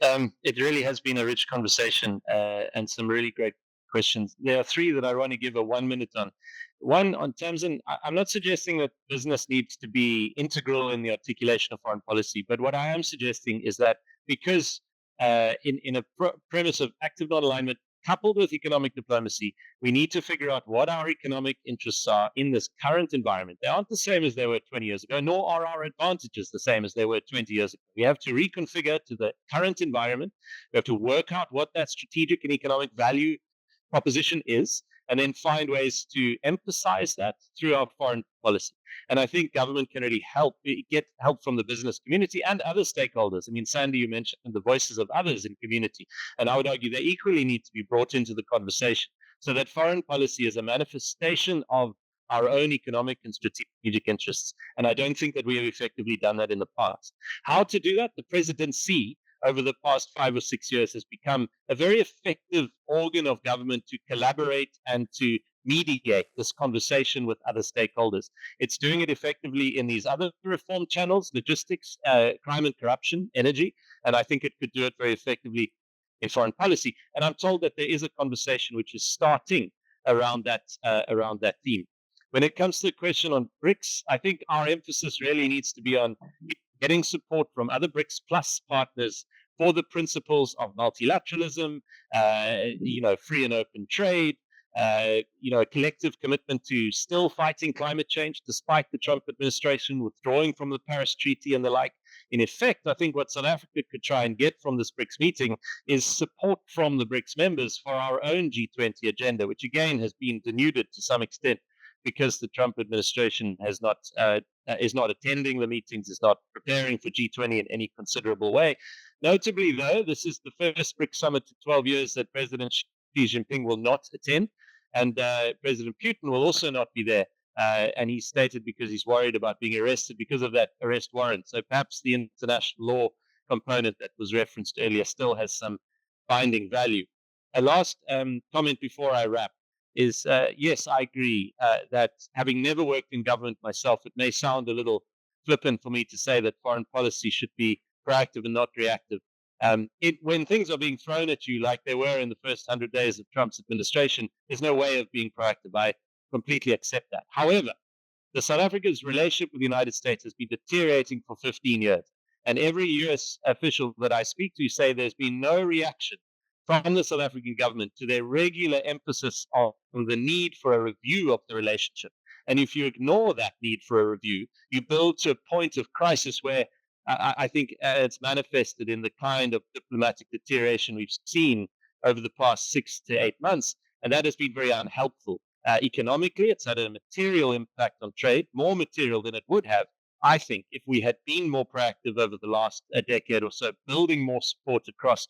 It really has been a rich conversation and some really great questions. There are three that I want to give a 1 minute on. One, on terms, and I'm not suggesting that business needs to be integral in the articulation of foreign policy, but what I am suggesting is that because in a premise of active non-alignment coupled with economic diplomacy, we need to figure out what our economic interests are in this current environment. They aren't the same as they were 20 years ago, nor are our advantages the same as they were 20 years ago. We have to reconfigure to the current environment. We have to work out what that strategic and economic value proposition is, and then find ways to emphasize that through our foreign policy. And I think government can really get help from the business community and other stakeholders. I mean, Sandy, you mentioned the voices of others in community, and I would argue they equally need to be brought into the conversation so that foreign policy is a manifestation of our own economic and strategic interests. And I don't think that we have effectively done that in the past. How to do that? The presidency over the past 5 or 6 years has become a very effective organ of government to collaborate and to mediate this conversation with other stakeholders. It's doing it effectively in these other reform channels, logistics, crime and corruption, energy, and I think it could do it very effectively in foreign policy. And I'm told that there is a conversation which is starting around that theme. When it comes to the question on BRICS, I think our emphasis really needs to be on getting support from other BRICS plus partners for the principles of multilateralism, free and open trade, a collective commitment to still fighting climate change despite the Trump administration withdrawing from the Paris Treaty and the like. In effect, I think what South Africa could try and get from this BRICS meeting is support from the BRICS members for our own G20 agenda, which again has been denuded to some extent because the Trump administration is not attending the meetings, is not preparing for G20 in any considerable way. Notably, though, this is the first BRICS summit in 12 years that President Xi Jinping will not attend, and President Putin will also not be there. And he stated because he's worried about being arrested because of that arrest warrant. So perhaps the international law component that was referenced earlier still has some binding value. A last comment before I wrap is, yes, I agree that having never worked in government myself, it may sound a little flippant for me to say that foreign policy should be proactive and not reactive. When things are being thrown at you like they were in the first 100 days of Trump's administration, there's no way of being proactive. I completely accept that. However, the South Africa's relationship with the United States has been deteriorating for 15 years. And every U.S. official that I speak to say there's been no reaction from the South African government to their regular emphasis on the need for a review of the relationship. And if you ignore that need for a review, you build to a point of crisis where I think it's manifested in the kind of diplomatic deterioration we've seen over the past 6 to 8 months. And that has been very unhelpful. Economically, it's had a material impact on trade, more material than it would have, I think, if we had been more proactive over the last decade or so, building more support across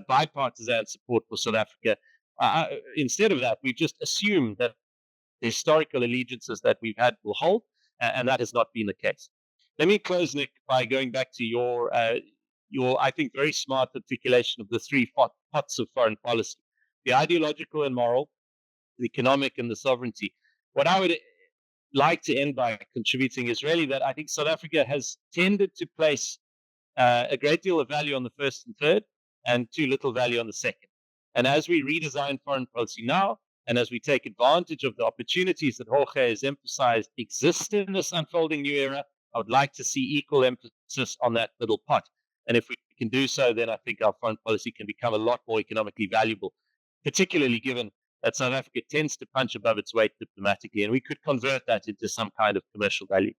bipartisan support for South Africa. Instead of that, we've just assumed that the historical allegiances that we've had will hold, and that has not been the case. Let me close, Nick, by going back to your I think, very smart articulation of the three pots of foreign policy: the ideological and moral, the economic, and the sovereignty. What I would like to end by contributing is really that I think South Africa has tended to place a great deal of value on the first and third, and too little value on the second. And as we redesign foreign policy now, and as we take advantage of the opportunities that Jorge has emphasized exist in this unfolding new era, I would like to see equal emphasis on that middle pot. And if we can do so, then I think our foreign policy can become a lot more economically valuable, particularly given that South Africa tends to punch above its weight diplomatically, and we could convert that into some kind of commercial value.